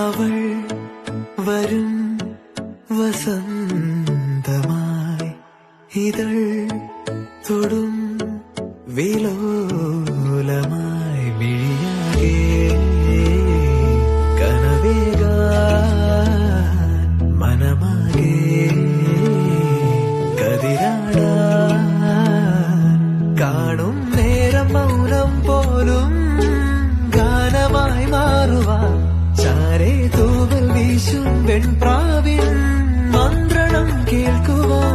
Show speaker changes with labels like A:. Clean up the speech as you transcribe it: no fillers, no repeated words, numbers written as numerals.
A: അവൾ വരും വസന്തമായി ഇതൾ തൊടും വിലോലമായി മിഴിയാകെ കനവേകാൻ മനമാകെ കതിരാടാൻ കാണും നേരം മൗനം പോലും ഗാനമായി മാറുവാൻ ചാരേ തൂവൽ വീശും വെൺപ്രാവിൻ മന്ത്രണം കേൾക്കുവാൻ